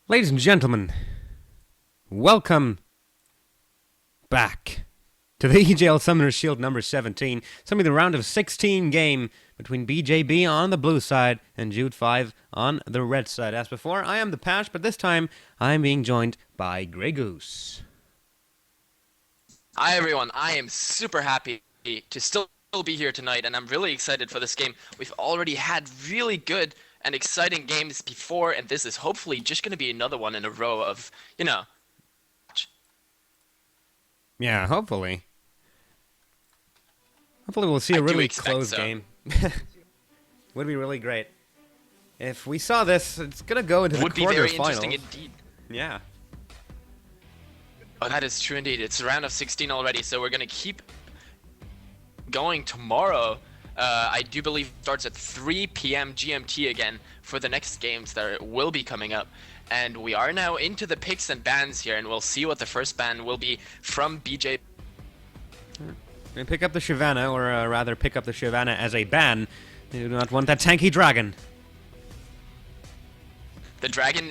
Ladies and gentlemen, welcome back to the EJL Summoner's Shield number 17. It's going to be the round of 16 game between BJB on the blue side and Jude 5 on the red side. As before, I am the Pash, but this time I am being joined by Grey Goose. Hi everyone, I am super happy to still be here tonight, and I'm really excited for this game. We've already had really good and exciting games before, and this is hopefully just going to be another one in a row of, Yeah, hopefully. Hopefully we'll see a really close game. Would be really great. If we saw this, it's going to go into the quarterfinals. Would be very interesting indeed. Yeah. Oh, that is true indeed. It's a round of 16 already, so we're going to keep going tomorrow. I do believe it starts at 3 p.m. GMT again for the next games that will be coming up. And we are now into the picks and bans here, and we'll see what the first ban will be from BJ. Pick up the Shyvana, or rather pick up the Shyvana as a ban. They do not want that tanky dragon. The dragon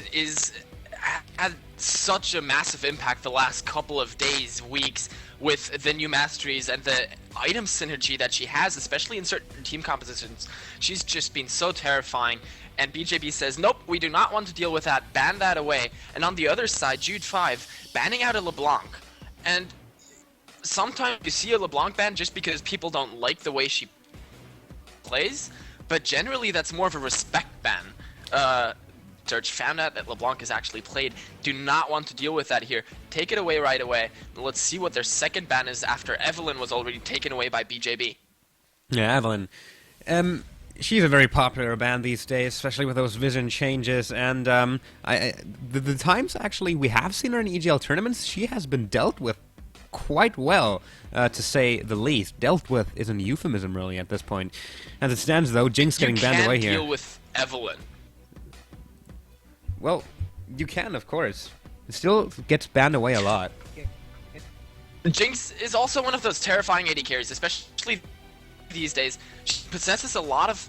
had such a massive impact the last couple of days, weeks, with the new masteries and the item synergy that she has, especially in certain team compositions. She's just been so terrifying, and BJB says, nope, we do not want to deal with that, ban that away. And on the other side, Jude 5, banning out a LeBlanc. And sometimes you see a LeBlanc ban just because people don't like the way she plays, but generally that's more of a respect ban. Search found out that LeBlanc is actually played. Do not want to deal with that here. Take it away right away. Let's see what their second ban is after Evelyn was already taken away by BJB. Yeah, Evelyn. She's a very popular ban these days, especially with those vision changes. And the times actually we have seen her in EGL tournaments, she has been dealt with quite well, to say the least. Dealt with is a euphemism, really, at this point. As it stands, though, Jinx getting banned away here. You can't deal with Evelyn. Well, you can, of course. It still gets banned away a lot. Jinx is also one of those terrifying AD carries, especially these days. She possesses a lot of,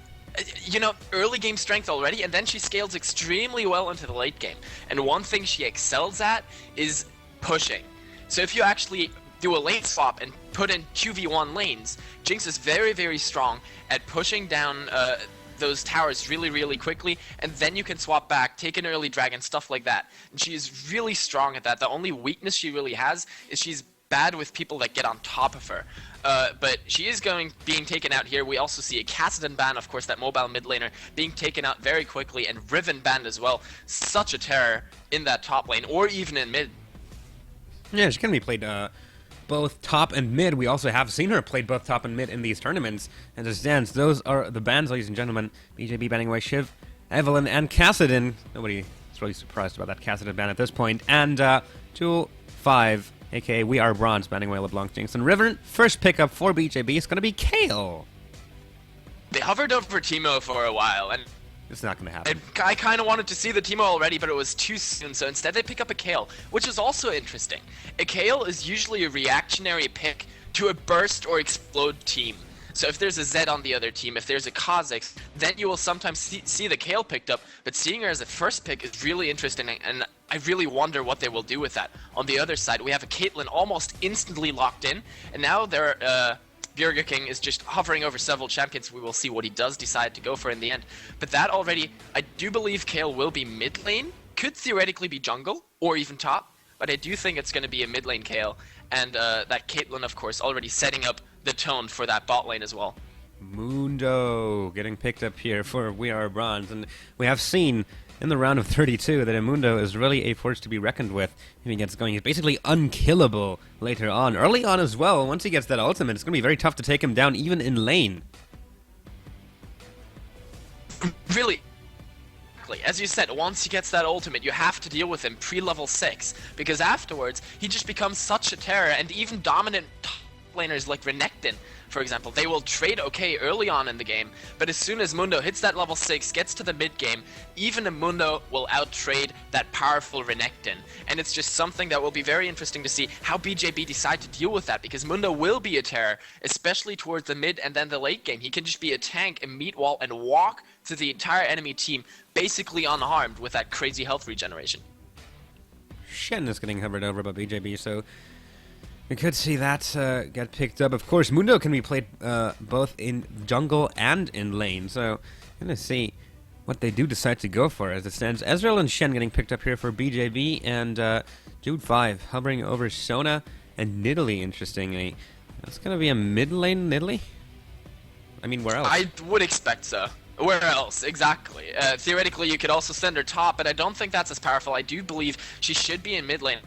early game strength already, and then she scales extremely well into the late game. And one thing she excels at is pushing. So if you actually do a lane swap and put in 2v1 lanes, Jinx is very, very strong at pushing down those towers really, really quickly, and then you can swap back, take an early dragon, stuff like that. And she is really strong at that. The only weakness she really has is she's bad with people that get on top of her. But she is being taken out here. We also see a Kassadin ban, of course, that mobile mid laner, being taken out very quickly, and Riven banned as well. Such a terror in that top lane, or even in mid. Yeah, she can be played both top and mid. We also have seen her played both top and mid in these tournaments. And as it stands, those are the bans, ladies and gentlemen. BJB banning away Shiv, Evelyn, and Kassadin. Nobody is really surprised about that Kassadin ban at this point. And Jule 5, aka We Are Bronze, banning away LeBlanc, Jinx, and Riven. First pickup for BJB is going to be Kayle. They hovered over Teemo for a while, and it's not going to happen. I kind of wanted to see the Teemo already, but it was too soon, so instead they pick up a Kayle, which is also interesting. A Kayle is usually a reactionary pick to a burst or explode team. So if there's a Zed on the other team, if there's a Kha'Zix, then you will sometimes see the Kayle picked up, but seeing her as a first pick is really interesting, and I really wonder what they will do with that. On the other side, we have a Caitlyn almost instantly locked in, and now they're Burger King is just hovering over several champions. We will see what he does decide to go for in the end. But that already, I do believe Kayle will be mid lane. Could theoretically be jungle, or even top. But I do think it's going to be a mid lane Kayle. And that Caitlyn, of course, already setting up the tone for that bot lane as well. Mundo getting picked up here for We Are Bronze. And we have seen in the round of 32 that Mundo is really a force to be reckoned with if he gets going. He's basically unkillable later on. Early on as well, once he gets that ultimate, it's going to be very tough to take him down even in lane. Really, as you said, once he gets that ultimate, you have to deal with him pre-level 6, because afterwards, he just becomes such a terror, and even dominant top laners like Renekton, for example, they will trade okay early on in the game, but as soon as Mundo hits that level 6, gets to the mid game, even a Mundo will out-trade that powerful Renekton. And it's just something that will be very interesting to see how BJB decide to deal with that, because Mundo will be a terror, especially towards the mid and then the late game. He can just be a tank, a meat wall, and walk through the entire enemy team basically unharmed with that crazy health regeneration. Shen is getting hovered over by BJB, so we could see that get picked up. Of course, Mundo can be played both in jungle and in lane, so gonna see what they do decide to go for as it stands. Ezreal and Shen getting picked up here for BJB, and Jude 5 hovering over Sona and Nidalee, interestingly. That's gonna be a mid lane Nidalee? I mean, where else? I would expect so. Where else? Exactly. Theoretically, you could also send her top, but I don't think that's as powerful. I do believe she should be in mid lane.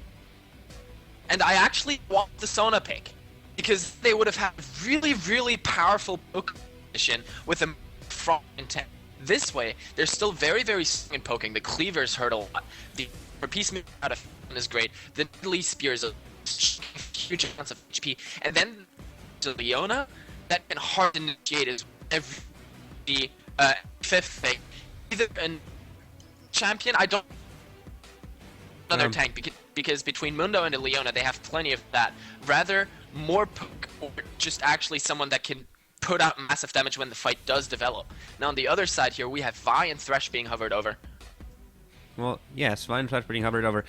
And I actually want the Sona pick, because they would have had really, really powerful poke position with a front intent. This way, they're still very, very strong in poking. The cleavers hurt a lot. The piece out of is great. The Nidalee spear is a huge amounts of HP. And then to Leona, that can hard initiate is every fifth thing. Either a champion, I don't another tank because between Mundo and Leona they have plenty of that. Rather more poke or just actually someone that can put out massive damage when the fight does develop. Now on the other side here we have Vi and Thresh being hovered over. Well, yes, Vi and Thresh being hovered over.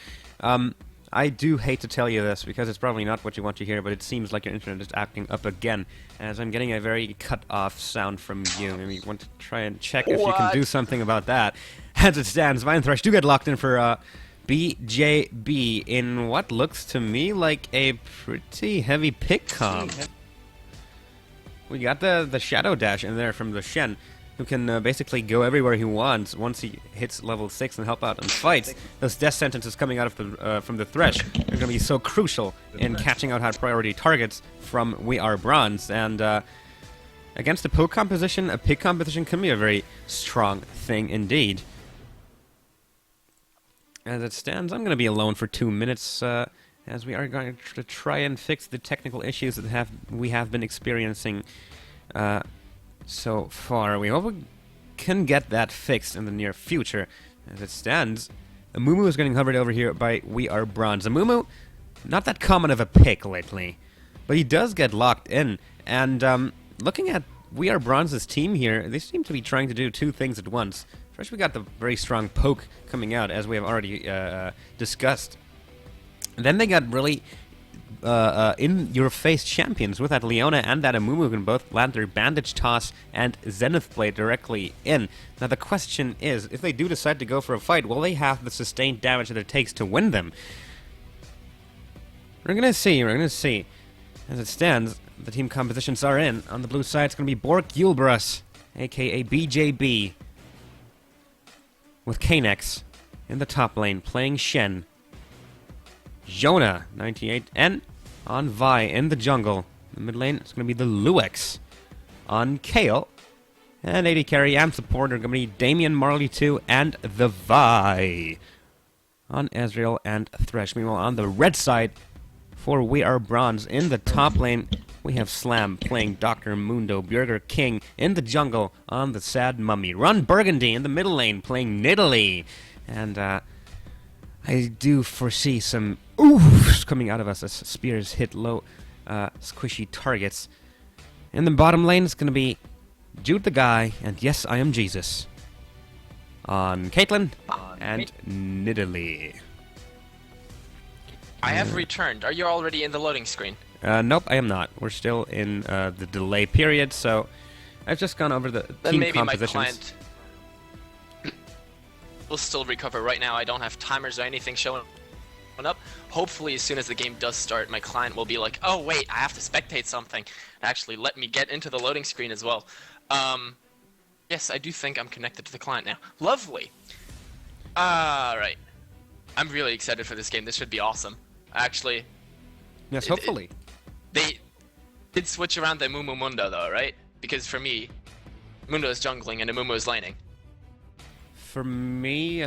I do hate to tell you this because it's probably not what you want to hear, but it seems like your internet is acting up again, as I'm getting a very cut-off sound from you. Maybe you want to try and check if you can do something about that. As it stands, Vi and Thresh do get locked in for BJB in what looks to me like a pretty heavy pick comp. We got the Shadow Dash in there from the Shen, who can basically go everywhere he wants once he hits level 6 and help out in fights. Those death sentences coming out of the from the Thresh are going to be so crucial in catching out high priority targets from We Are Bronze. And against a poke composition, a pick composition can be a very strong thing indeed. As it stands, I'm going to be alone for 2 minutes as we are going to try and fix the technical issues that we have been experiencing so far. We hope we can get that fixed in the near future. As it stands, Amumu is getting hovered over here by We Are Bronze. Amumu, not that common of a pick lately, but he does get locked in. And looking at We Are Bronze's team here, they seem to be trying to do two things at once. First, we got the very strong poke coming out, as we have already discussed. And then they got really in-your-face champions with that Leona and that Amumu can both land their Bandage Toss and Zenith Blade directly in. Now the question is, if they do decide to go for a fight, will they have the sustained damage that it takes to win them? We're gonna see. As it stands, the team compositions are in. On the blue side, it's gonna be Borg Julebrus, aka BJB, with Kanex in the top lane, playing Shen. Jonah, 98, and on Vi in the jungle. In the mid lane, it's going to be the Luex on Kale. And AD carry and support are going to be Damian, Marley 2, and the Vi on Ezreal and Thresh. Meanwhile, on the red side, for We Are Bronze in the top lane, we have Slam playing Dr. Mundo, Burger King in the jungle on the Sad Mummy. Run Burgundy in the middle lane playing Nidalee. And I do foresee some oofs coming out of us as spears hit low, squishy targets. In the bottom lane, it's going to be Jude the Guy, and yes, I am Jesus. On Caitlyn and Nidalee. I have returned. Are you already in the loading screen? Nope, I am not. We're still in the delay period, so I've just gone over the then team maybe compositions. My client will still recover. Right now I don't have timers or anything showing up. Hopefully as soon as the game does start, my client will be like, oh wait, I have to spectate something. Actually, let me get into the loading screen as well. Yes, I do think I'm connected to the client now. Lovely. Alright. I'm really excited for this game. This should be awesome. Actually, Yes, hopefully. they did switch around the Amumu Mundo though, right? Because for me, Mundo is jungling and Amumu is laning. For me,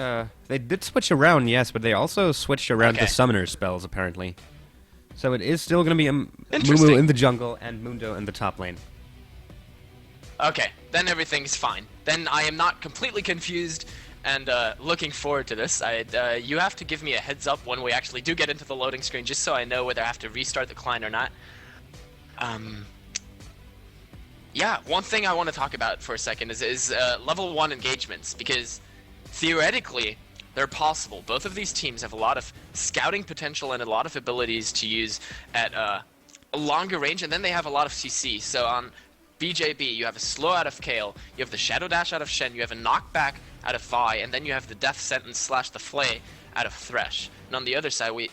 they did switch around, yes, but they also switched around the summoner spells, apparently. So it is still going to be Mumu in the jungle and Mundo in the top lane. Okay, then everything's fine. Then I am not completely confused and looking forward to this. You have to give me a heads up when we actually do get into the loading screen, just so I know whether I have to restart the client or not. Yeah, one thing I want to talk about for a second is level 1 engagements, because theoretically, They're possible. Both of these teams have a lot of scouting potential and a lot of abilities to use at a longer range, and then they have a lot of CC. So on BJB, you have a slow out of Kale, you have the Shadow Dash out of Shen, you have a knockback out of Vi, and then you have the Death Sentence / the Flay out of Thresh. And on the other side, we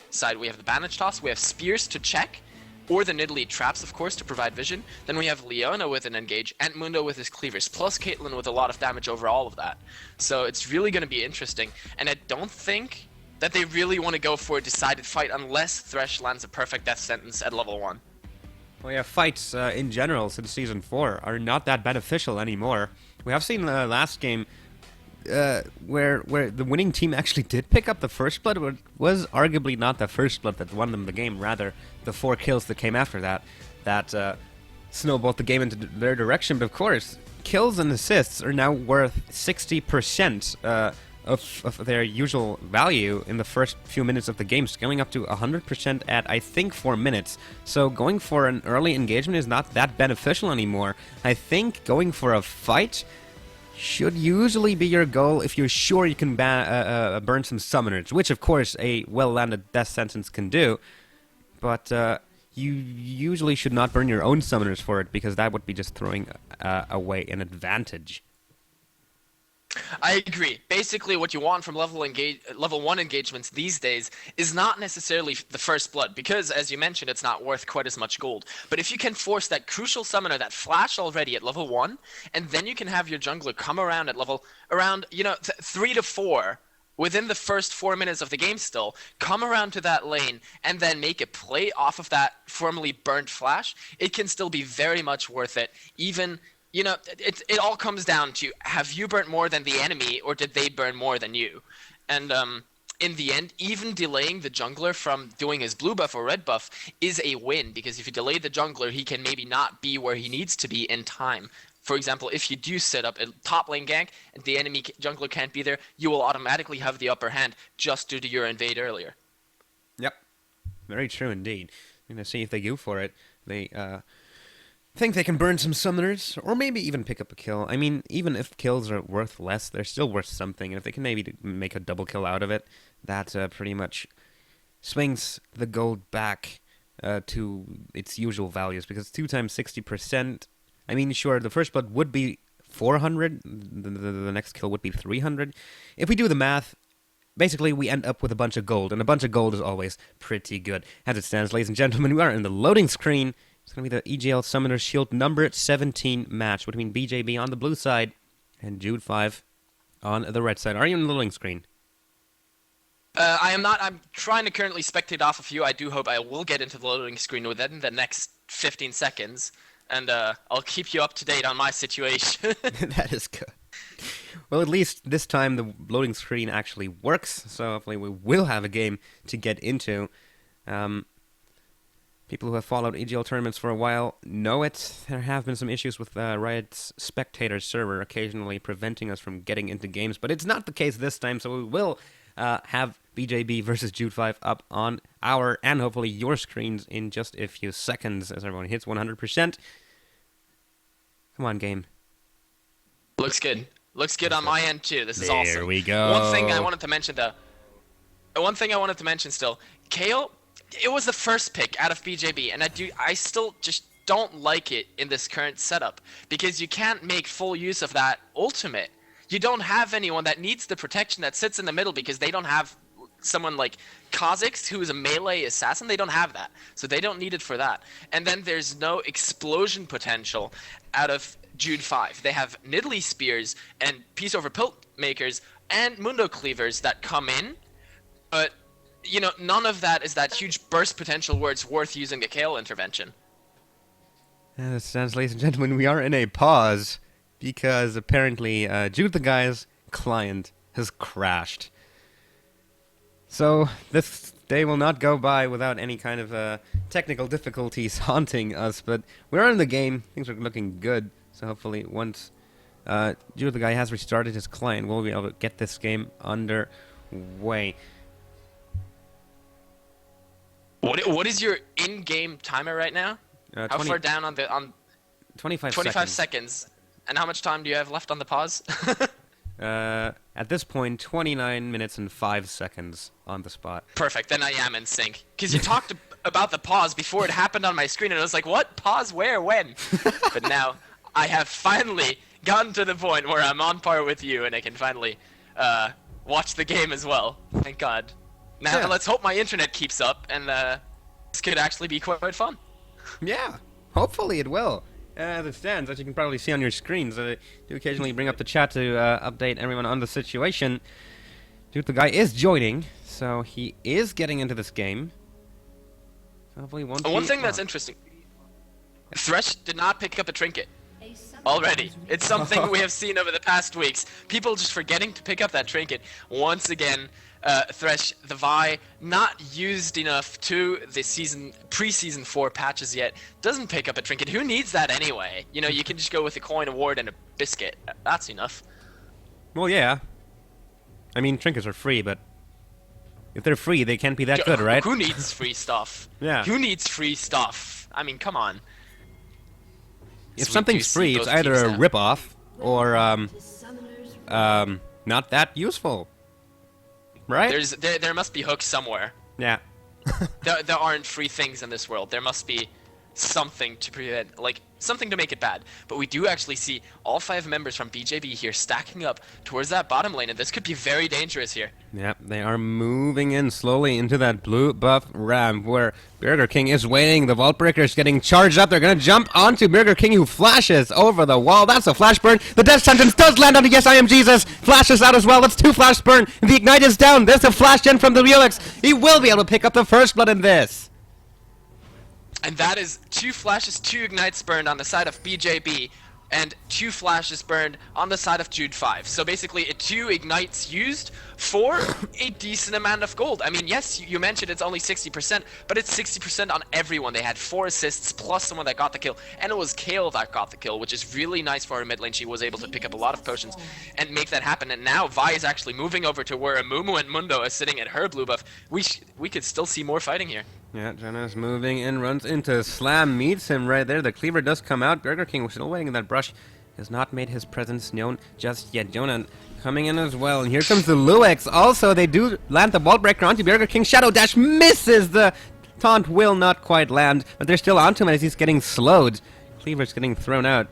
have the Bandage Toss, we have Spears to check, or the Nidalee Traps, of course, to provide vision. Then we have Leona with an engage, and Mundo with his cleavers, plus Caitlyn with a lot of damage over all of that. So it's really going to be interesting, and I don't think that they really want to go for a decided fight unless Thresh lands a perfect Death Sentence at level 1. Well, yeah, fights in general since Season 4 are not that beneficial anymore. We have seen the last game where the winning team actually did pick up the first blood. It was arguably not the first blood that won them the game, rather the 4 kills that came after that snowballed the game into their direction. But of course, kills and assists are now worth 60% of their usual value in the first few minutes of the game, scaling up to 100% at, I think, 4 minutes. So going for an early engagement is not that beneficial anymore. I think going for a fight should usually be your goal if you're sure you can burn some summoners, which of course a well-landed Death Sentence can do, but you usually should not burn your own summoners for it, because that would be just throwing away an advantage. I agree. Basically, what you want from level 1 engagements these days is not necessarily the first blood, because, as you mentioned, it's not worth quite as much gold. But if you can force that crucial summoner, that flash already at level 1, and then you can have your jungler come around at around 3 to 4, within the first 4 minutes of the game still, come around to that lane, and then make a play off of that formerly burnt flash, it can still be very much worth it, even... it all comes down to, have you burnt more than the enemy, or did they burn more than you? And in the end, even delaying the jungler from doing his blue buff or red buff is a win, because if you delay the jungler, he can maybe not be where he needs to be in time. For example, if you do set up a top lane gank and the enemy jungler can't be there, you will automatically have the upper hand just due to your invade earlier. Yep, very true indeed. I'm going to see if they go for it. They think they can burn some summoners, or maybe even pick up a kill. I mean, even if kills are worth less, they're still worth something, and if they can maybe make a double kill out of it, that pretty much swings the gold back to its usual values, because 2 times 60%, I mean, sure, the first blood would be 400, the next kill would be 300. If we do the math, basically we end up with a bunch of gold, and a bunch of gold is always pretty good. As it stands, ladies and gentlemen, we are in the loading screen. It's going to be the EGL Summoner Shield number 17 match between BJB on the blue side and Jude 5 on the red side. Are you in the loading screen? I am not. I'm trying to currently spectate off of you. I do hope I will get into the loading screen within the next 15 seconds, and I'll keep you up to date on my situation. That is good. Well, at least this time the loading screen actually works, so hopefully we will have a game to get into. People who have followed EGL tournaments for a while know it. There have been some issues with Riot's spectator server occasionally preventing us from getting into games, but it's not the case this time, so we will have BJB versus Jude 5 up on our and hopefully your screens in just a few seconds as everyone hits 100%. Come on, game. Looks good. Looks good on my end, too. This is awesome. There we go. One thing I wanted to mention, still. Kale... It was the first pick out of BJB, and I still just don't like it in this current setup, because you can't make full use of that ultimate. You don't have anyone that needs the protection that sits in the middle, because they don't have someone like Kha'Zix, who is a melee assassin. They don't have that, so they don't need it for that. And then there's no explosion potential out of Jude 5. They have Nidalee Spears and Peace Over Pilt Makers and Mundo Cleavers that come in, but none of that is that huge burst potential where it's worth using the Kale intervention. That stands, ladies and gentlemen, we are in a pause because apparently Jude the Guy's client has crashed. So this day will not go by without any kind of technical difficulties haunting us, but we're in the game. Things are looking good, so hopefully once Jude the Guy has restarted his client, we'll be able to get this game underway. What is your in-game timer right now? How far down on 25 seconds. And how much time do you have left on the pause? At this point, 29 minutes and 5 seconds on the spot. Perfect, then I am in sync. Because you talked about the pause before it happened on my screen, and I was like, what? Pause where? When? But now, I have finally gotten to the point where I'm on par with you, and I can finally watch the game as well. Thank God. Now let's hope my internet keeps up, and this could actually be quite fun. Yeah, hopefully it will. As it stands, as you can probably see on your screens, I do occasionally bring up the chat to update everyone on the situation. Dude, the guy is joining, so he is getting into this game. Hopefully won't One thing that's interesting, Thresh did not pick up a trinket. Already. It's something we have seen over the past weeks. People just forgetting to pick up that trinket. Once again, Thresh, the Vi, not used enough to the pre-season 4 patches yet, doesn't pick up a trinket. Who needs that anyway? You know, you can just go with a coin, a ward, and a biscuit. That's enough. Well, yeah. I mean, trinkets are free, but if they're free, they can't be that good, right? Who needs free stuff? Yeah. Who needs free stuff? I mean, come on. If something's free, it's either a rip-off or not that useful, right? There must be hooks somewhere. Yeah. there aren't free things in this world. There must be something to prevent, like something to make it bad. But we do actually see all 5 members from BJB here stacking up towards that bottom lane, and this could be very dangerous here. Yep, they are moving in slowly into that blue buff ramp where Burger King is waiting. The Vault Breaker is getting charged up. They're going to jump onto Burger King, who flashes over the wall. That's a flash burn. The death sentence does land on the Yes I Am Jesus. Flashes out as well. That's 2 flash burn. The Ignite is down. There's a flash gen from the Relix. He will be able to pick up the first blood in this. And that is 2 flashes, 2 ignites burned on the side of BJB, and 2 flashes burned on the side of Jude 5. So basically, 2 ignites used for a decent amount of gold. I mean, yes, you mentioned it's only 60%, but it's 60% on everyone. They had 4 assists plus someone that got the kill, and it was Kale that got the kill, which is really nice for her mid lane. She was able to pick up a lot of potions and make that happen. And now Vi is actually moving over to where Amumu and Mundo are sitting at her blue buff. We could still see more fighting here. Yeah, Jenna's moving and runs into Slam, meets him right there. The cleaver does come out. Burger King was still waiting in that brush. Has not made his presence known just yet. Jonah coming in as well. And here comes the Luix. Also, they do land the Vault Breaker onto Burger King. Shadow Dash misses. The taunt will not quite land, but they're still onto him as he's getting slowed. Cleaver's getting thrown out.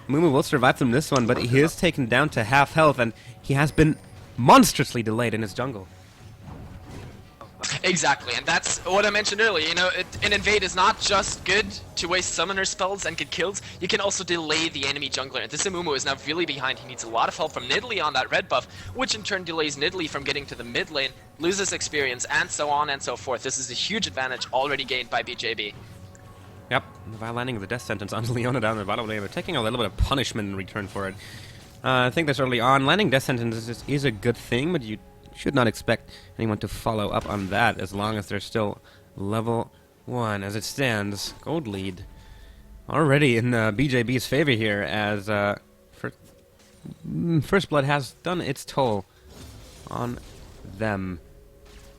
Mumu will survive from this one, but he is taken down to half health, and he has been monstrously delayed in his jungle. Exactly, and that's what I mentioned earlier. You know, an invade is not just good to waste summoner spells and get kills. You can also delay the enemy jungler. And this Amumu is now really behind. He needs a lot of help from Nidalee on that red buff, which in turn delays Nidalee from getting to the mid lane, loses experience, and so on and so forth. This is a huge advantage already gained by BJB. Yep, while landing the death sentence on Leona down the bottom lane, but taking a little bit of punishment in return for it. I think that's early on. Landing death sentences is a good thing, but you should not expect anyone to follow up on that as long as they're still level 1. As it stands, gold lead already in BJB's favor here, as First Blood has done its toll on them.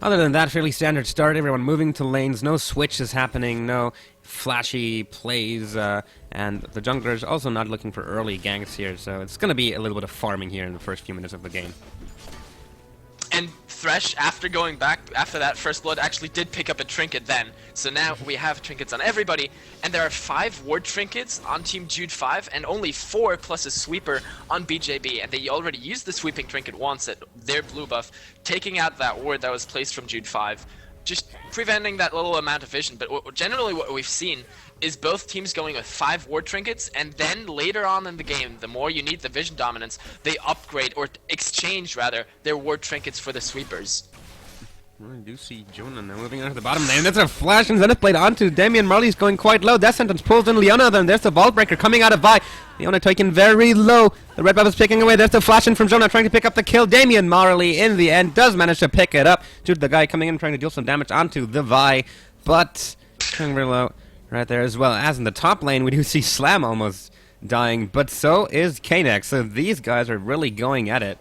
Other than that, fairly standard start. Everyone moving to lanes. No switch is happening. No flashy plays. And the jungler's also not looking for early ganks here. So it's going to be a little bit of farming here in the first few minutes of the game. And Thresh, after going back, after that First Blood, actually did pick up a trinket then. So now we have trinkets on everybody, and there are 5 ward trinkets on Team Jude 5, and only 4 plus a sweeper on BJB, and they already used the sweeping trinket once at their blue buff, taking out that ward that was placed from Jude 5, just preventing that little amount of vision. But generally what we've seen is both teams going with 5 ward trinkets, and then later on in the game, the more you need the vision dominance, they upgrade, or exchange rather, their ward trinkets for the sweepers. I do see Jonah now moving onto the bottom lane. That's a flash and Zenith blade onto Damian. Marley's going quite low. Death sentence pulls in Leona. Then there's the Vault Breaker coming out of Vi. Leona taken very low. The red buff is picking away. There's the flash in from Jonah trying to pick up the kill. Damian Marley in the end does manage to pick it up. Due to the guy coming in trying to deal some damage onto the Vi. But going very low right there as well. As in the top lane, we do see Slam almost dying. But so is Kanex. So these guys are really going at it.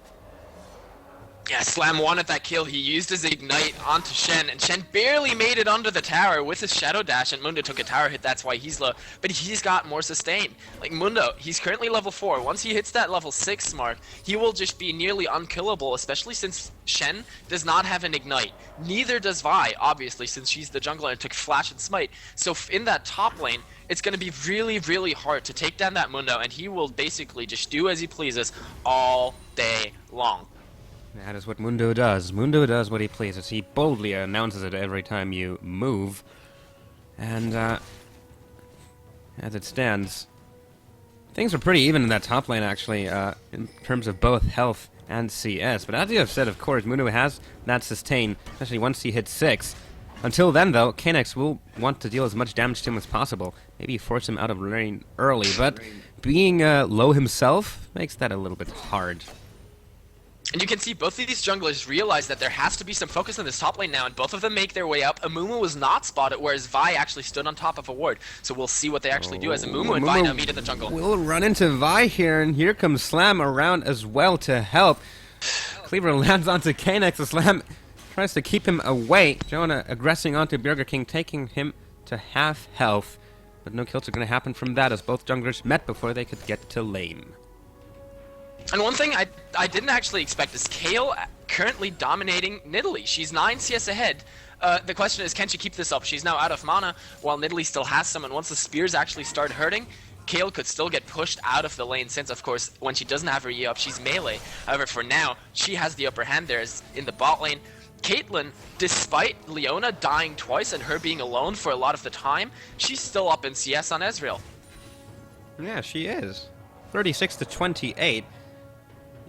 Yeah, Slam wanted that kill. He used his Ignite onto Shen, and Shen barely made it under the tower with his Shadow Dash, and Mundo took a tower hit, that's why he's low. But he's got more sustain. Like, Mundo, he's currently level 4. Once he hits that level 6 mark, he will just be nearly unkillable, especially since Shen does not have an Ignite. Neither does Vi, obviously, since she's the jungler and took Flash and Smite. So in that top lane, it's going to be really, really hard to take down that Mundo, and he will basically just do as he pleases all day long. That is what Mundo does. Mundo does what he pleases. He boldly announces it every time you move. And, as it stands, things are pretty even in that top lane, actually, in terms of both health and CS. But as you have said, of course, Mundo has that sustain, especially once he hits 6. Until then, though, Kanex will want to deal as much damage to him as possible. Maybe force him out of lane early, but being low himself makes that a little bit hard. And you can see both of these junglers realize that there has to be some focus in this top lane now, and both of them make their way up. Amumu was not spotted, whereas Vi actually stood on top of a ward. So we'll see what they actually do as Amumu and Vi now meet in the jungle. We'll run into Vi here, and here comes Slam around as well to help. Cleaver lands onto Kanex. The Slam tries to keep him away. Jonah aggressing onto Burger King, taking him to half health. But no kills are going to happen from that, as both junglers met before they could get to lane. And one thing I didn't actually expect is Kayle currently dominating Nidalee. She's 9 CS ahead. The question is, can she keep this up? She's now out of mana, while Nidalee still has some, and once the spears actually start hurting, Kayle could still get pushed out of the lane, since, of course, when she doesn't have her E up, she's melee. However, for now, she has the upper hand there in the bot lane. Caitlyn, despite Leona dying twice and her being alone for a lot of the time, she's still up in CS on Ezreal. Yeah, she is. 36 to 28.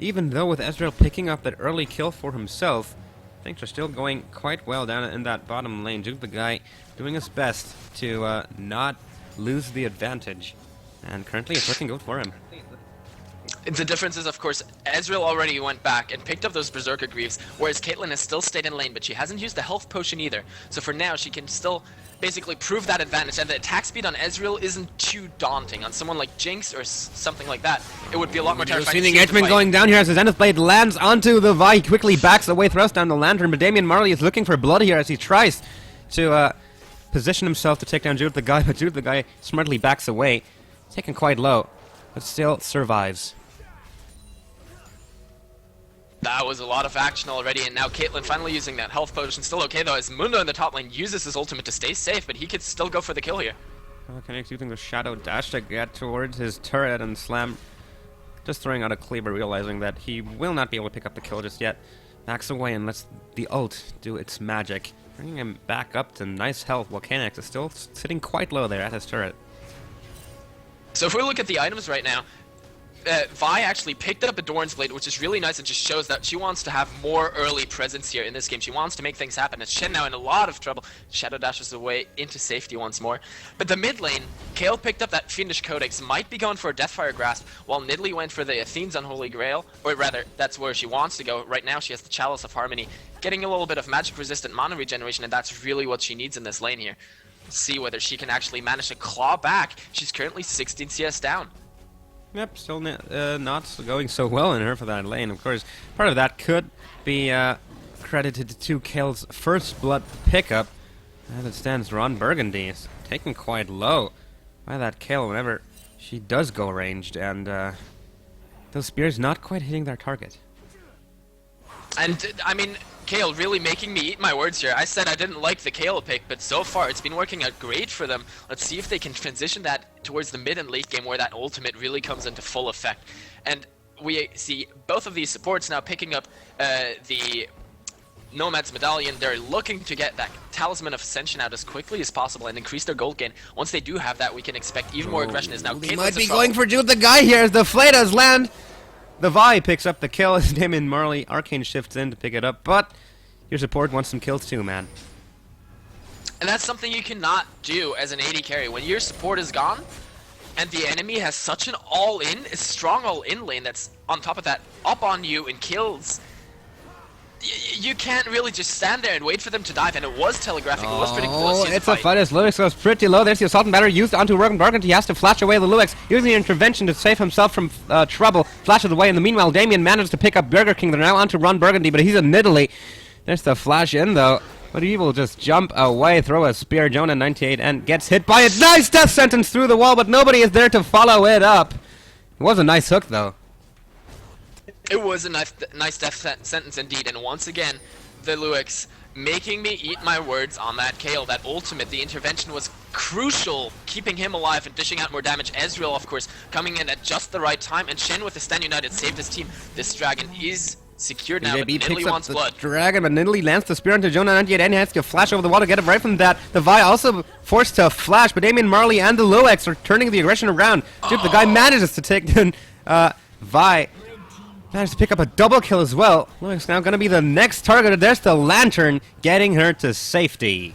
Even though with Ezreal picking up that early kill for himself, things are still going quite well down in that bottom lane. Juke, the guy, doing his best to not lose the advantage. And currently it's looking good for him. The difference is, of course, Ezreal already went back and picked up those Berserker Greaves, whereas Caitlyn has still stayed in lane, but she hasn't used the health potion either. So for now, she can still basically prove that advantage, and the attack speed on Ezreal isn't too daunting. On someone like Jinx or something like that, it would be a lot more terrifying. You're seeing the engagement going down here as the Zenith Blade lands onto the Vi. He quickly backs away, thrusts down the Lantern, but Damian Marley is looking for blood here as he tries to position himself to take down Jude the guy, but Jude the guy smartly backs away, taken quite low, but still survives. That was a lot of action already, and now Caitlyn finally using that health potion. Still okay though, as Mundo in the top lane uses his ultimate to stay safe, but he could still go for the kill here. Kanex using the Shadow Dash to get towards his turret, and Slam just throwing out a cleaver, realizing that he will not be able to pick up the kill just yet. Backs away and lets the ult do its magic, bringing him back up to nice health, while Kanex is still sitting quite low there at his turret. So if we look at the items right now, Vi actually picked up a Doran's Blade, which is really nice and just shows that she wants to have more early presence here in this game. She wants to make things happen. As Shen now in a lot of trouble, Shadow dashes away into safety once more. But the mid lane, Kayle picked up that Fiendish Codex, might be going for a Deathfire Grasp, while Nidalee went for the Athene's Unholy Grail, or rather, that's where she wants to go. Right now she has the Chalice of Harmony, getting a little bit of magic-resistant mana regeneration, and that's really what she needs in this lane here. Let's see whether she can actually manage to claw back. She's currently 16 CS down. Yep, still not going so well in her for that lane. Of course, part of that could be credited to Kayle's first blood pickup. As it stands, Ron Burgundy is taken quite low by that Kayle whenever she does go ranged, and those spears not quite hitting their target. And, I mean, Kayle really making me eat my words here. I said I didn't like the Kayle pick, but so far it's been working out great for them. Let's see if they can transition that towards the mid and late game where that ultimate really comes into full effect. And we see both of these supports now picking up the Nomad's Medallion. They're looking to get that Talisman of Ascension out as quickly as possible and increase their gold gain. Once they do have that, we can expect even more aggression. Is now They might be going for Jude the guy here as the Fladas land. The Vi picks up the kill as Damian Marley Arcane shifts in to pick it up, but your support wants some kills too, man. And that's something you cannot do as an AD carry. When your support is gone, and the enemy has such an all-in, a strong all-in lane that's on top of that, up on you and kills, you can't really just stand there and wait for them to dive, and it was telegraphing. It was pretty close. Oh, it's a fight as Luix goes pretty low. There's the assault and battery used onto Borg. He has to flash away the Luix, using the intervention to save himself from trouble. Flashes away, and the meanwhile, Damien manages to pick up Burger King. They're now onto Ron Burgundy, but he's in Italy. There's the flash in, though. But he will just jump away, throw a spear, Jonah 98, and gets hit by a nice death sentence through the wall, but nobody is there to follow it up. It was a nice hook, though. It was a nice death sentence indeed, and once again, the Luix making me eat my words on that Kayle. That ultimate, the intervention was crucial, keeping him alive and dishing out more damage. Ezreal, of course, coming in at just the right time, and Shen with the Stand United saved his team. This dragon is secured now, but Nidalee wants blood. Dragon, but Nidalee lands the spear into Jonah 98, and he has to flash over the wall to get it right from that. The Vi also forced to flash, but Damien Marley and the Luix are turning the aggression around. Dude, the guy manages to take the Vi. Managed to pick up a double kill as well. Luix now going to be the next target. There's the Lantern, getting her to safety.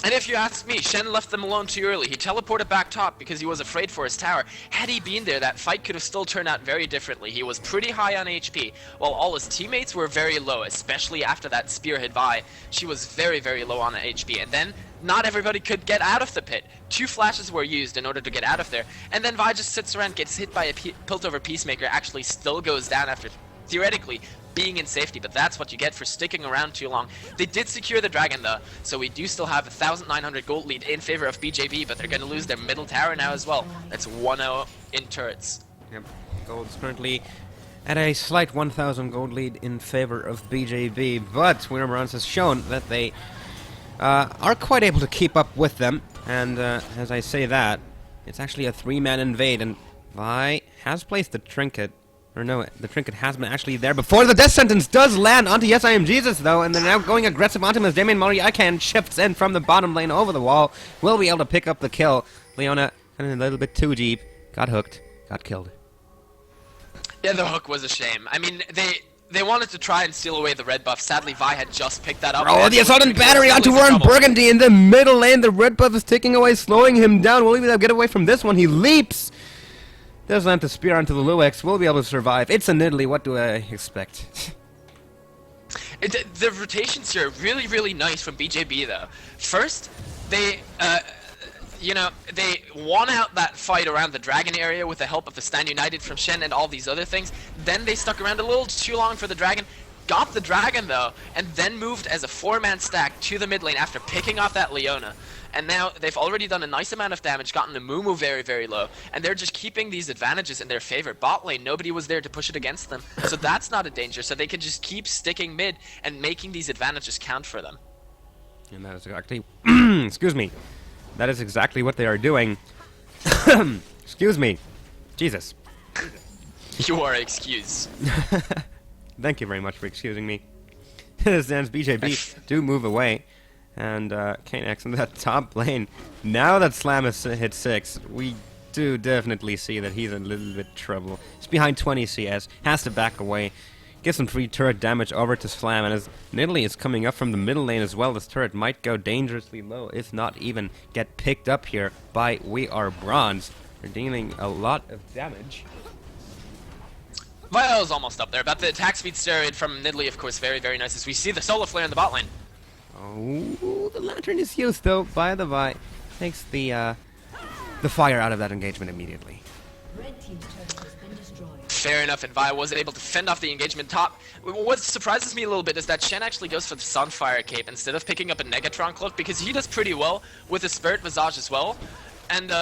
And if you ask me, Shen left them alone too early. He teleported back top because he was afraid for his tower. Had he been there, that fight could have still turned out very differently. He was pretty high on HP, while all his teammates were very low, especially after that spearhead Vi. She was very, very low on HP. And then, not everybody could get out of the pit. 2 flashes were used in order to get out of there. And then Vi just sits around, gets hit by a Piltover Peacemaker, actually still goes down after, theoretically, being in safety, but that's what you get for sticking around too long. They did secure the dragon though, so we do still have a 1,900 gold lead in favor of BJB, but they're going to lose their middle tower now as well. That's 1-0 in turrets. Yep, gold's currently at a slight 1,000 gold lead in favor of BJB, but Julebrus has shown that they are quite able to keep up with them, and as I say that, it's actually a 3-man invade, and Vi has placed the trinket. Or no, the trinket has been actually there before. The death sentence does land onto Yes I Am Jesus, though, and they're now going aggressive onto him as Damien Moriakan shifts in from the bottom lane over the wall. Will be able to pick up the kill. Leona, kind of a little bit too deep, got hooked, got killed. Yeah, the hook was a shame. I mean, they wanted to try and steal away the red buff. Sadly, Vi had just picked that up. Oh, the assault and battery onto Warren Burgundy in the middle lane. The red buff is ticking away, slowing him down. Will he be able to get away from this one? He leaps. Does land the spear onto the Luix. Will be able to survive. It's an Italy. What do I expect? The rotations here are really, really nice from BJB, though. First, they won out that fight around the dragon area with the help of the Stand United from Shen and all these other things. Then they stuck around a little too long for the dragon. Got the dragon, though, and then moved as a 4-man stack to the mid lane after picking off that Leona. And now they've already done a nice amount of damage, gotten the Mumu very, very low, and they're just keeping these advantages in their favor. Bot lane, nobody was there to push it against them, so that's not a danger. So they can just keep sticking mid and making these advantages count for them. And that is exactly... excuse me. That is exactly what they are doing. Excuse me. Jesus. You are excused. Thank you very much for excusing me. Stands BJB do move away. And Kanex in that top lane. Now that Slam has hit 6, we do definitely see that he's in a little bit trouble. He's behind 20 CS, has to back away. Get some free turret damage over to Slam, and as Nidalee is coming up from the middle lane as well, this turret might go dangerously low, if not even get picked up here by We Are Bronze. They're dealing a lot of damage. Vio's almost up there, but the attack speed steroid from Nidalee, of course, very, very nice, as we see the solar flare in the bot lane. Oh, the Lantern is used, though, by the Vi. Takes the fire out of that engagement immediately. Red team's turret has been destroyed. Fair enough, and Vi wasn't able to fend off the engagement top. What surprises me a little bit is that Shen actually goes for the Sunfire Cape instead of picking up a Negatron Cloak, because he does pretty well with the Spirit Visage as well. And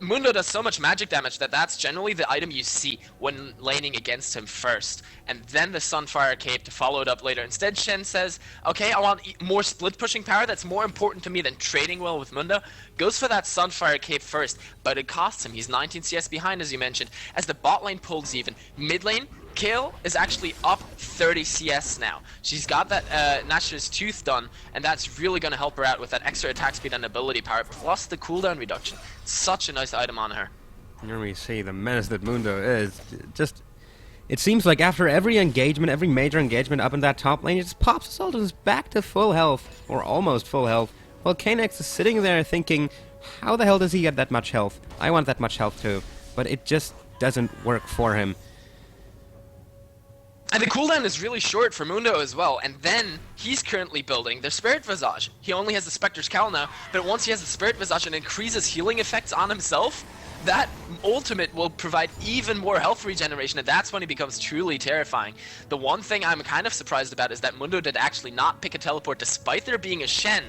Mundo does so much magic damage that that's generally the item you see when laning against him first. And then the Sunfire Cape to follow it up later. Instead, Shen says, okay, I want more split pushing power. That's more important to me than trading well with Mundo. Goes for that Sunfire Cape first, but it costs him. He's 19 CS behind, as you mentioned. As the bot lane pulls even. Mid lane, Kayle is actually up 30 CS now. She's got that Nashor's Tooth done, and that's really going to help her out with that extra attack speed and ability power, plus the cooldown reduction. Such a nice item on her. Here we see the menace that Mundo is. Just, it seems like after every engagement, every major engagement up in that top lane, it just pops Assault and is back to full health, or almost full health. While Kanex is sitting there thinking, how the hell does he get that much health? I want that much health too. But it just doesn't work for him. And the cooldown is really short for Mundo as well, and then he's currently building the Spirit Visage. He only has the Spectre's Cowl now, but once he has the Spirit Visage and increases healing effects on himself, that ultimate will provide even more health regeneration, and that's when he becomes truly terrifying. The one thing I'm kind of surprised about is that Mundo did actually not pick a teleport despite there being a Shen.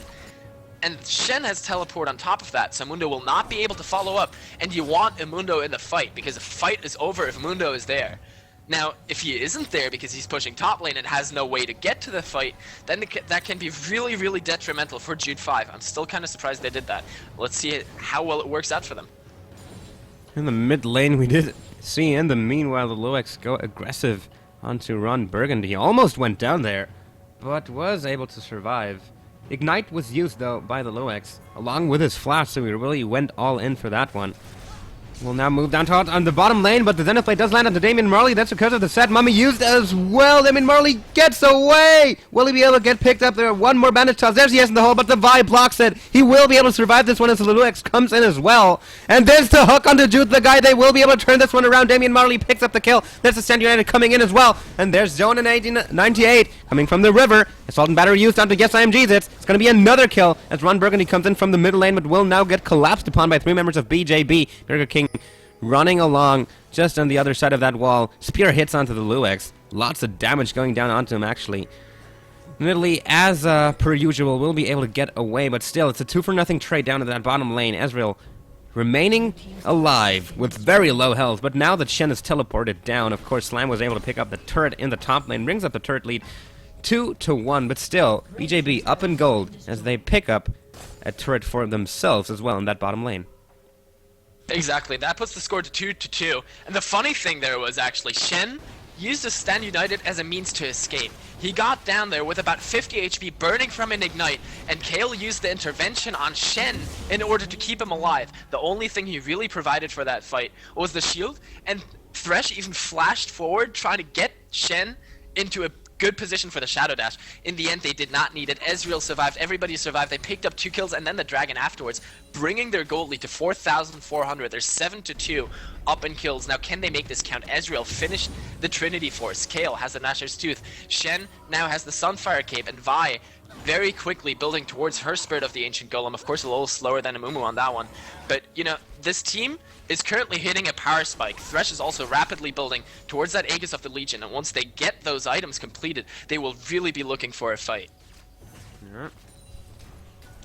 And Shen has teleport on top of that, so Mundo will not be able to follow up, and you want a Mundo in the fight, because the fight is over if Mundo is there. Now, if he isn't there because he's pushing top lane and has no way to get to the fight, then that can be really, really detrimental for Jude 5. I'm still kind of surprised they did that. Let's see how well it works out for them. In the mid lane, we did see in the meanwhile the Loex go aggressive onto Ron Burgundy. He almost went down there, but was able to survive. Ignite was used, though, by the Loex, along with his flash, so he really went all in for that one. We'll now move down on the bottom lane, but the Zenith Blade does land onto Damian Marley. That's because of the set Mummy used as well. Damian Marley gets away! Will he be able to get picked up there? One more bandage toss. There's yes in the hole, but the Vi blocks it. He will be able to survive this one as the Lulex comes in as well. And there's the hook onto Jude, the guy. They will be able to turn this one around. Damian Marley picks up the kill. There's the Stand United coming in as well. And there's Zone in 1898 coming from the river. Assault and Battery used onto Yes I Am Jesus. It's going to be another kill as Ron Burgundy comes in from the middle lane, but will now get collapsed upon by 3 members of BJB. Burger King running along just on the other side of that wall. Spear hits onto the Luex. Lots of damage going down onto him, actually. Nidalee, as per usual, will be able to get away, but still, it's a 2-for-0 trade down to that bottom lane. Ezreal remaining alive with very low health, but now that Shen is teleported down, of course, Slam was able to pick up the turret in the top lane, brings up the turret lead 2-1, but still, BJB up in gold as they pick up a turret for themselves as well in that bottom lane. Exactly, that puts the score to 2-2. And the funny thing there was actually Shen used a Stand United as a means to escape. He got down there with about 50 HP burning from an Ignite, and Kayle used the intervention on Shen in order to keep him alive. The only thing he really provided for that fight was the shield, and Thresh even flashed forward trying to get Shen into a good position for the Shadow Dash. In the end, they did not need it. Ezreal survived, everybody survived. They picked up 2 kills and then the Dragon afterwards, bringing their gold lead to 4,400. They're 7-2 up in kills. Now, can they make this count? Ezreal finished the Trinity Force. Kayle has the Nashor's Tooth. Shen now has the Sunfire Cape, and Vi very quickly building towards her Spirit of the Ancient Golem. Of course, a little slower than Amumu on that one. But, you know, this team is currently hitting a power spike. Thresh is also rapidly building towards that Aegis of the Legion, and once they get those items completed, they will really be looking for a fight. Yeah.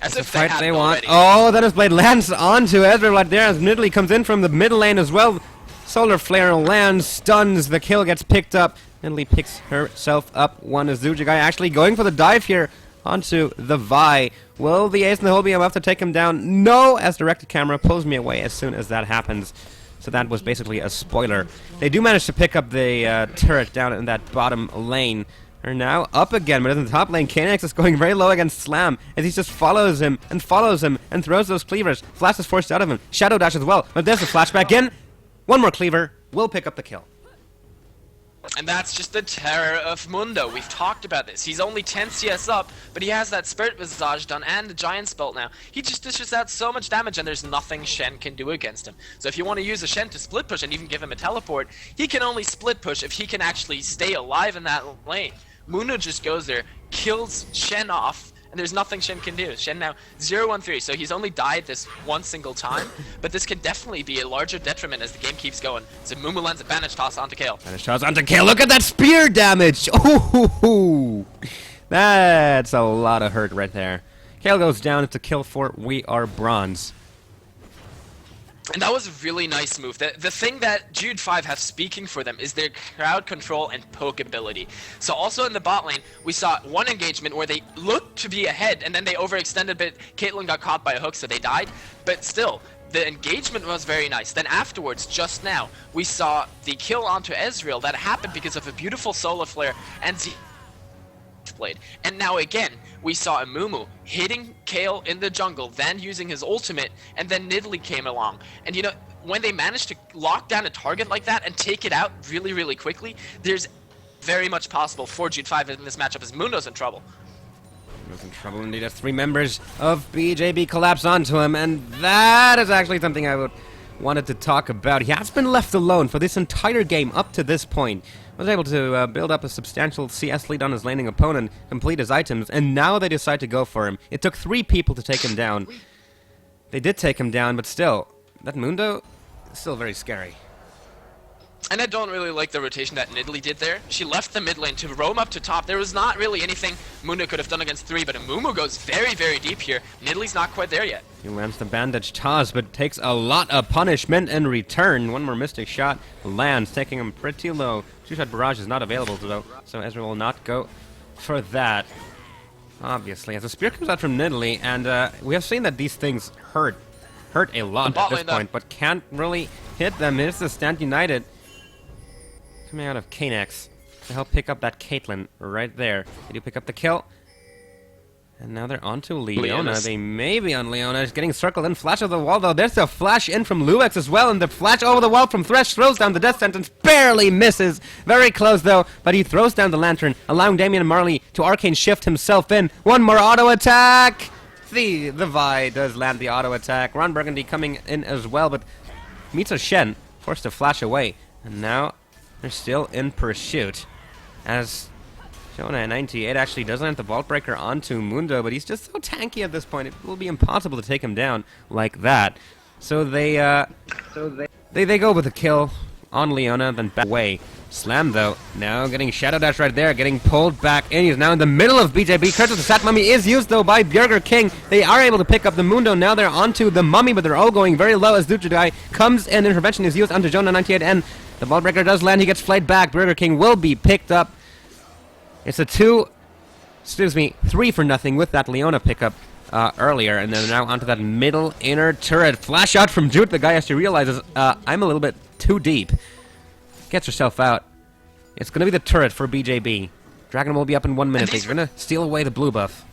As That's if the fight they want. already. Oh, that his blade lands onto Ezreal right there as Nidalee comes in from the middle lane as well. Solar Flare lands, stuns, the kill gets picked up. Nidalee picks herself up. One Azuja guy actually going for the dive here onto the Vi. Will the ace in the hole be enough to take him down? No, as directed camera pulls me away as soon as that happens. So that was basically a spoiler. They do manage to pick up the turret down in that bottom lane. They're now up again, but in the top lane, Kanex is going very low against Slam as he just follows him and throws those cleavers. Flash is forced out of him. Shadow Dash as well, but there's a flashback in. One more cleaver will pick up the kill. And that's just the terror of Mundo. We've talked about this. He's only 10 CS up, but he has that Spirit Visage done and the Giant's Belt now. He just dishes out so much damage, and there's nothing Shen can do against him. So if you want to use a Shen to split push and even give him a teleport, he can only split push if he can actually stay alive in that lane. Mundo just goes there, kills Shen off, and there's nothing Shen can do. Shen now 0-1-3, so he's only died this one single time, but this can definitely be a larger detriment as the game keeps going. So Mumu lands a Bandage Toss onto Kayle. Bandage Toss onto Kayle. Look at that spear damage! Oh, that's a lot of hurt right there. Kayle goes down. It's a kill for We Are Bronze. And that was a really nice move. The thing that Jude 5 have speaking for them is their crowd control and poke ability. So also in the bot lane, we saw one engagement where they looked to be ahead, and then they overextended a bit. Caitlyn got caught by a hook, so they died. But still, the engagement was very nice. Then afterwards, just now, we saw the kill onto Ezreal that happened because of a beautiful Solar Flare and Blade. And now again, we saw Amumu hitting Kayle in the jungle, then using his ultimate, and then Nidalee came along. And you know, when they managed to lock down a target like that and take it out really, really quickly, there's very much possible for Jude 5 in this matchup as Mundo's in trouble. Mundo's in trouble indeed as 3 members of BJB collapse onto him, and that is actually something I wanted to talk about. He has been left alone for this entire game up to this point. was able to build up a substantial CS lead on his laning opponent, complete his items, and now they decide to go for him. It took 3 people to take him down. They did take him down, but still, that Mundo is still very scary. And I don't really like the rotation that Nidalee did there. She left the mid lane to roam up to top. There was not really anything Mundo could have done against 3, but Amumu goes very, very deep here. Nidalee's not quite there yet. He lands the bandage toss, but takes a lot of punishment in return. One more mystic shot lands, taking him pretty low. Two-shot barrage is not available, though, so Ezra will not go for that. Obviously, as a spear comes out from Nidalee, and we have seen that these things hurt a lot at this point, but can't really hit them. It's the Stand United coming out of Kanex to help pick up that Caitlyn right there. They do pick up the kill. And now they're onto Leona. They may be on Leona. It's getting circled in. Flash over the wall, though. There's a flash in from Luex as well. And the flash over the wall from Thresh throws down the death sentence. Barely misses. Very close, though. But he throws down the lantern, allowing Damian and Marley to arcane shift himself in. One more auto attack. The Vi does land the auto attack. Ron Burgundy coming in as well, but meets a Shen, forced to flash away. And now they're still in pursuit. As Jonah at 98 actually does land the Vault Breaker onto Mundo, but he's just so tanky at this point, it will be impossible to take him down like that. So they go with a kill on Leona, then back away. Slam, though, now getting Shadow Dash right there, getting pulled back in. He's now in the middle of BJB. Curse of the Sat Mummy is used, though, by Burger King. They are able to pick up the Mundo. Now they're onto the Mummy, but they're all going very low as Duchadai comes in. Intervention is used onto Jonah 98, and the Vault Breaker does land. He gets flayed back. Burger King will be picked up. It's a 3 for nothing with that Leona pickup earlier, and then now onto that middle inner turret. Flash out from Jute. The guy actually realizes, I'm a little bit too deep. Gets herself out. It's going to be the turret for BJB. Dragon will be up in 1 minute. They're going to steal away the blue buff.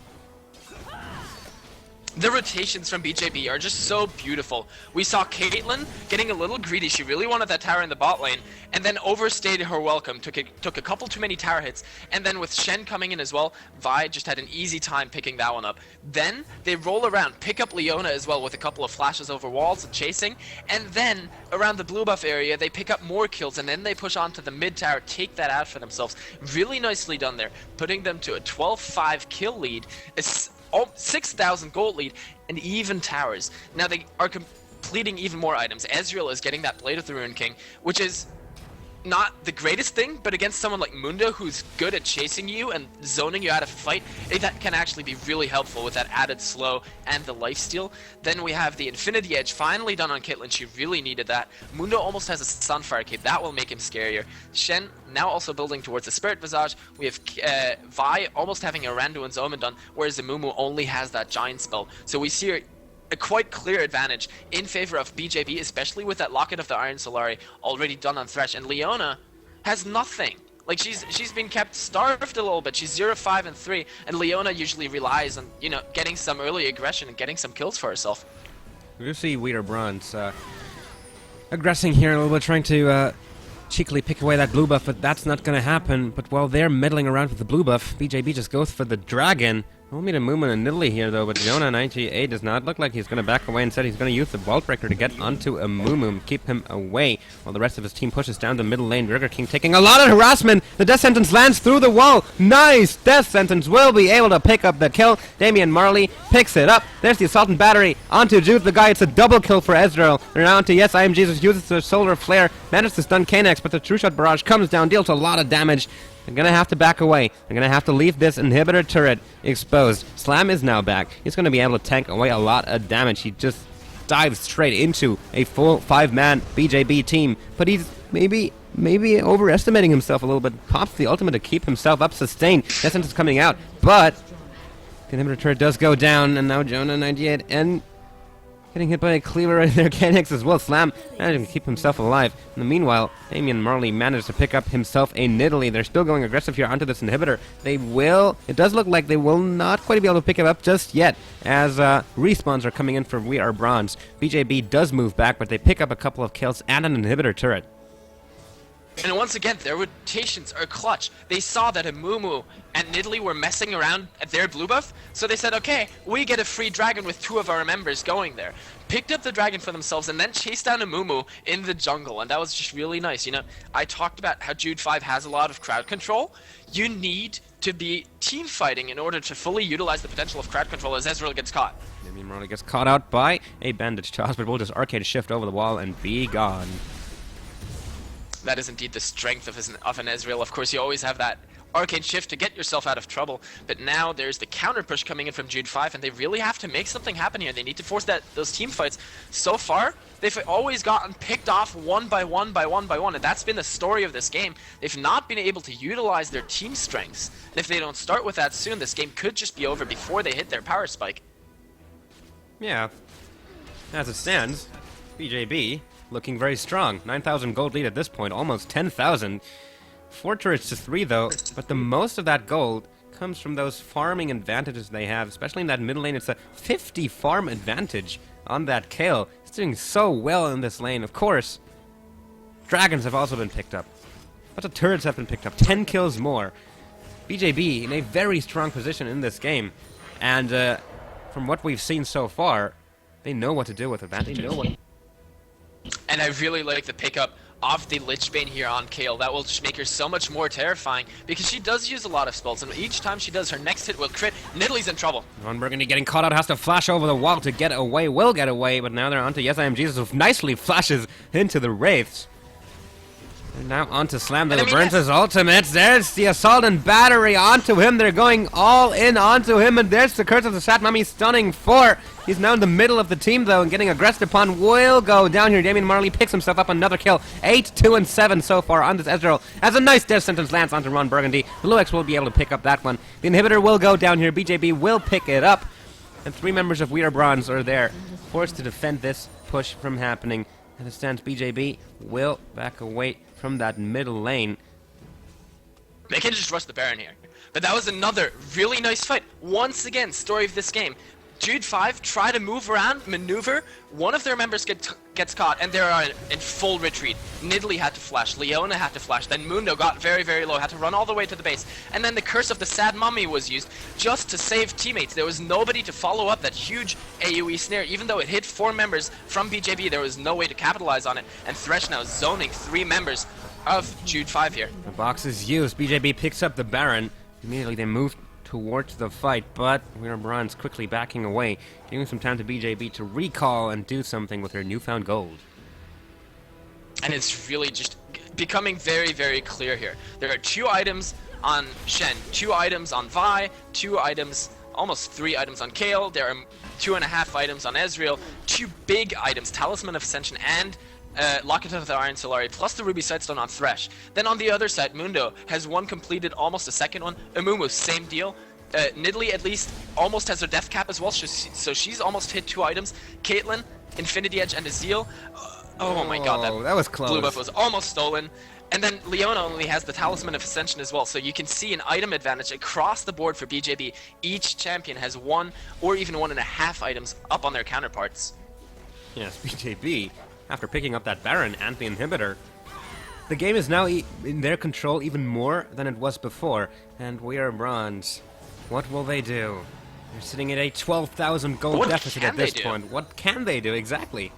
The rotations from BJB are just so beautiful. We saw Caitlyn getting a little greedy. She really wanted that tower in the bot lane, and then overstayed her welcome. Took a couple too many tower hits, and then with Shen coming in as well, Vi just had an easy time picking that one up. Then they roll around, pick up Leona as well with a couple of flashes over walls and chasing, and then around the blue buff area they pick up more kills, and then they push on to the mid tower, take that out for themselves. Really nicely done there, putting them to a 12-5 kill lead. 6,000 gold lead, and even towers. Now they are completing even more items. Ezreal is getting that Blade of the Ruin King, which is not the greatest thing, but against someone like Mundo, who's good at chasing you and zoning you out of a fight, that can actually be really helpful with that added slow and the lifesteal. Then we have the Infinity Edge finally done on Caitlyn. She really needed that. Mundo almost has a Sunfire Cape. That will make him scarier. Shen now also building towards the Spirit Visage. We have Vi almost having a Randuin's Omen done, whereas Amumu only has that Giant Spell. So we see a quite clear advantage in favor of BJB, especially with that Locket of the Iron Solari already done on Thresh. And Leona has nothing. Like, she's been kept starved a little bit. She's 0-5-3, and Leona usually relies on, you know, getting some early aggression and getting some kills for herself. We do see Julebrus aggressing here a little bit, trying to cheekily pick away that blue buff, but that's not going to happen. But while they're meddling around with the blue buff, BJB just goes for the dragon. We'll meet a movement in Nidalee here, though, but Jonah 98 does not look like he's going to back away. Instead, he's going to use the Vault Breaker to get onto a Mumu, keep him away, while the rest of his team pushes down the middle lane. Burger King taking a lot of harassment. The Death Sentence lands through the wall. Nice! Death Sentence will be able to pick up the kill. Damian Marley picks it up. There's the Assault and Battery onto Jude the guy. It's a double kill for Ezreal. They're now onto Yes, I Am Jesus, uses the Solar Flare, manages to stun Kanex, but the True Shot Barrage comes down, deals a lot of damage. They're going to have to back away. They're going to have to leave this inhibitor turret exposed. Slam is now back. He's going to be able to tank away a lot of damage. He just dives straight into a full 5-man BJB team. But he's maybe overestimating himself a little bit. Pops the ultimate to keep himself up sustained. Essence is coming out. But the inhibitor turret does go down. And now Jonah 98 and getting hit by a cleaver right there. Kanex as well. Slam managing to keep himself alive. In the meanwhile, Damian Marley managed to pick up himself a Nidalee. They're still going aggressive here onto this inhibitor. It does look like they will not quite be able to pick him up just yet, as respawns are coming in for We Are Bronze. BJB does move back, but they pick up a couple of kills and an inhibitor turret. And once again, their rotations are clutch. They saw that Amumu and Nidalee were messing around at their blue buff, so they said, okay, we get a free dragon with 2 of our members going there. Picked up the dragon for themselves and then chased down Amumu in the jungle, and that was just really nice. You know, I talked about how Jude 5 has a lot of crowd control. You need to be team fighting in order to fully utilize the potential of crowd control as Ezreal gets caught. Damian Marley gets caught out by a bandage toss, but we'll just arcade shift over the wall and be gone. That is indeed the strength of an Ezreal. Of course, you always have that arcade shift to get yourself out of trouble, but now there's the counter push coming in from Jude 5, and they really have to make something happen here. They need to force those team fights. So far, they've always gotten picked off one by one, and that's been the story of this game. They've not been able to utilize their team strengths, and if they don't start with that soon, this game could just be over before they hit their power spike. Yeah, as it stands, BJB looking very strong. 9,000 gold lead at this point, almost 10,000. 4 turrets to 3 though, but the most of that gold comes from those farming advantages they have, especially in that middle lane. It's a 50 farm advantage on that Kayle. He's doing so well in this lane. Of course, dragons have also been picked up. Lots of turrets have been picked up. 10 kills more. BJB in a very strong position in this game, and from what we've seen so far, they know what to do with advantages. And I really like the pickup of the Lich Bane here on Kayle. That will just make her so much more terrifying, because she does use a lot of spells, and each time she does, her next hit will crit. Nidalee's in trouble. Ron Burgundy getting caught out, has to flash over the wall to get away, will get away, but now they're onto Yes I Am Jesus, who nicely flashes into the Wraiths. And now onto Slam, that burns his ultimates. There's the Assault and Battery onto him. They're going all in onto him, and there's the Curse of the Sat Mummy stunning 4. He's now in the middle of the team, though, and getting aggressed upon. Will go down here. Damian Marley picks himself up another kill. 8, 2, and 7 so far on this Ezreal, as a nice death sentence lands onto Ron Burgundy. Luix will be able to pick up that one. The inhibitor will go down here. BJB will pick it up, and 3 members of We Are Bronze are there, forced to defend this push from happening. As it stands, BJB will back away from that middle lane. They can just rush the Baron here. But that was another really nice fight. Once again, story of this game. Jude 5 try to move around, maneuver. One of their members gets caught, and they are in full retreat. Nidalee had to flash, Leona had to flash, then Mundo got very, very low, had to run all the way to the base. And then the Curse of the Sad Mummy was used just to save teammates. There was nobody to follow up that huge AoE snare. Even though it hit 4 members from BJB, there was no way to capitalize on it. And Thresh now zoning 3 members of Jude 5 here. The box is used. BJB picks up the Baron. Immediately they move towards the fight, but We Are Bronze quickly backing away, giving some time to BJB to recall and do something with her newfound gold. And it's really just becoming very, very clear here. There are 2 items on Shen, 2 items on Vi, 2 items, almost 3 items on Kayle. There are 2.5 items on Ezreal, 2 big items, Talisman of Ascension and Locket of the Iron Solari, plus the Ruby Sightstone on Thresh. Then on the other side, Mundo has one completed, almost a second one. Amumu, same deal. Nidalee at least almost has her death cap as well, so she's almost hit 2 items. Caitlyn, Infinity Edge, and Azeel. Oh my god, that was close. Blue buff was almost stolen. And then Leona only has the Talisman of Ascension as well, so you can see an item advantage across the board for BJB. Each champion has 1 or even 1.5 items up on their counterparts. Yes, BJB, after picking up that Baron and the inhibitor, the game is now in their control even more than it was before, and We Are Bronze. What will they do? They're sitting at a 12,000 gold deficit at this point. What can they do exactly?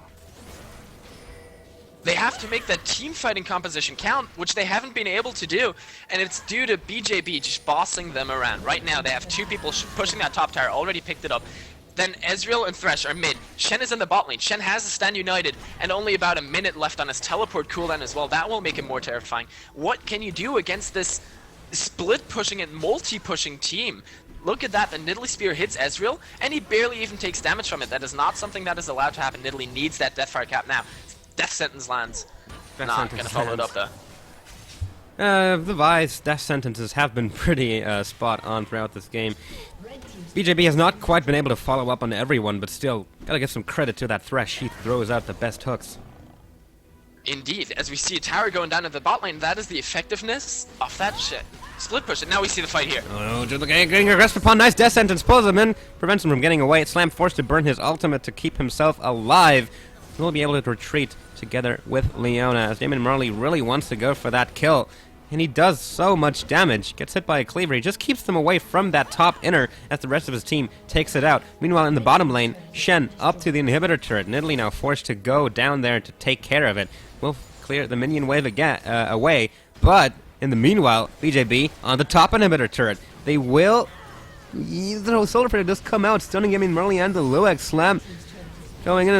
They have to make that team fighting composition count, which they haven't been able to do, and it's due to BJB just bossing them around. Right now, they have 2 people pushing that top tower, already picked it up. Then Ezreal and Thresh are mid. Shen is in the bot lane. Shen has a stand united and only about a minute left on his teleport cooldown as well. That will make him more terrifying. What can you do against this split pushing and multi-pushing team? Look at that, the Nidalee Spear hits Ezreal, and he barely even takes damage from it. That is not something that is allowed to happen. Nidalee needs that Deathfire cap now. Death Sentence lands. Not gonna follow it up though. The Vi's death sentences have been pretty spot on throughout this game. BJB has not quite been able to follow up on everyone, but still, gotta give some credit to that Thresh. He throws out the best hooks. Indeed, as we see a tower going down in the bot lane, that is the effectiveness of that shit. Split push, and now we see the fight here. Oh, no, getting aggressed upon. Nice death sentence, pulls him in, prevents him from getting away. Slam forced to burn his ultimate to keep himself alive. will be able to retreat together with Leona, as Damon Marley really wants to go for that kill. And he does so much damage. Gets hit by a cleaver. He just keeps them away from that top inner as the rest of his team takes it out. Meanwhile, in the bottom lane, Shen up to the inhibitor turret. Nidalee now forced to go down there to take care of it. Will clear the minion wave again away. But in the meanwhile, BJB on the top inhibitor turret. They will... The Solar Flare does come out, stunning Damon Marley and the Luex Slam. Going in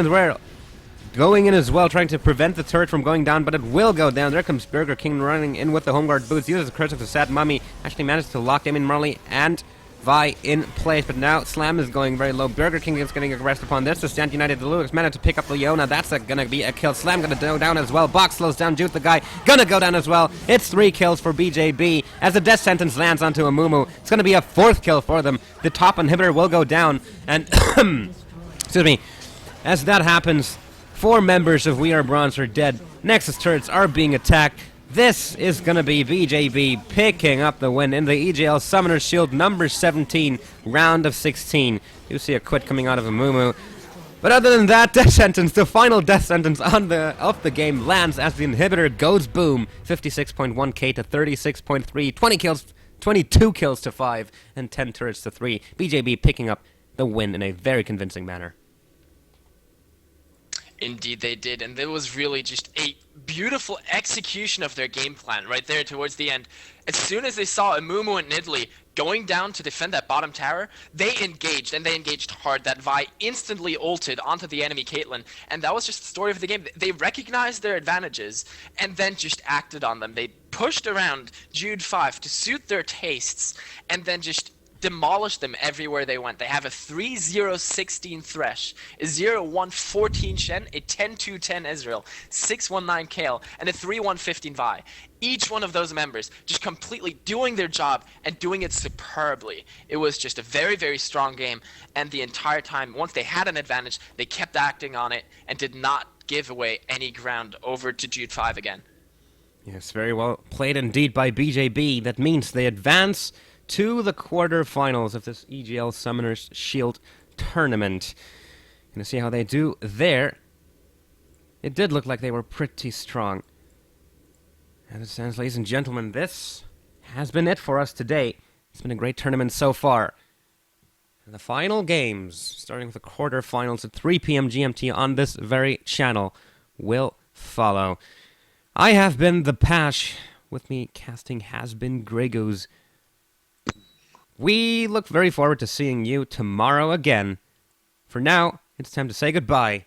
as well, trying to prevent the turret from going down, but it will go down. There comes Burger King running in with the home guard boots. Uses the curse of the Sad Mummy. Actually managed to lock Damon Marley and Vi in place, but now Slam is going very low. Burger King is getting aggressed upon this to stand united. The Lewis managed to pick up Leona. That's gonna be a kill. Slam gonna go down as well. Box slows down Jude the guy. Gonna go down as well. It's 3 kills for BJB as the death sentence lands onto Amumu. It's gonna be a 4th kill for them. The top inhibitor will go down, and excuse me. As that happens, 4 members of We Are Bronze are dead. Nexus turrets are being attacked. This is going to be BJB picking up the win in the EJL Summoner's Shield number 17, round of 16. You see a quit coming out of Amumu. But other than that, death sentence, the final death sentence of the game lands as the inhibitor goes boom. 56.1k to 36.3, 22 kills to 5, and 10 turrets to 3. BJB picking up the win in a very convincing manner. Indeed they did, and there was really just a beautiful execution of their game plan right there towards the end. As soon as they saw Amumu and Nidalee going down to defend that bottom tower, they engaged, and they engaged hard. That Vi instantly ulted onto the enemy Caitlyn, and that was just the story of the game. They recognized their advantages, and then just acted on them. They pushed around Jude 5 to suit their tastes, and then just demolished them everywhere they went. They have a 3-0-16 Thresh, a 0-1-14 Shen, a 10-2-10 Ezreal, 6-1-9 Kale, and a 3-1-15 Vi. Each one of those members just completely doing their job and doing it superbly. It was just a very, very strong game, and the entire time, once they had an advantage, they kept acting on it and did not give away any ground over to Jude 5 again. Yes, very well played indeed by BJB. That means they advance to the quarterfinals of this EGL Summoner's Shield tournament. Gonna see how they do there. It did look like they were pretty strong. As it stands, ladies and gentlemen, this has been it for us today. It's been a great tournament so far. And the final games, starting with the quarterfinals at 3 p.m. GMT on this very channel, will follow. I have been the Pash. With me casting has been Gregos. We look very forward to seeing you tomorrow again. For now, it's time to say goodbye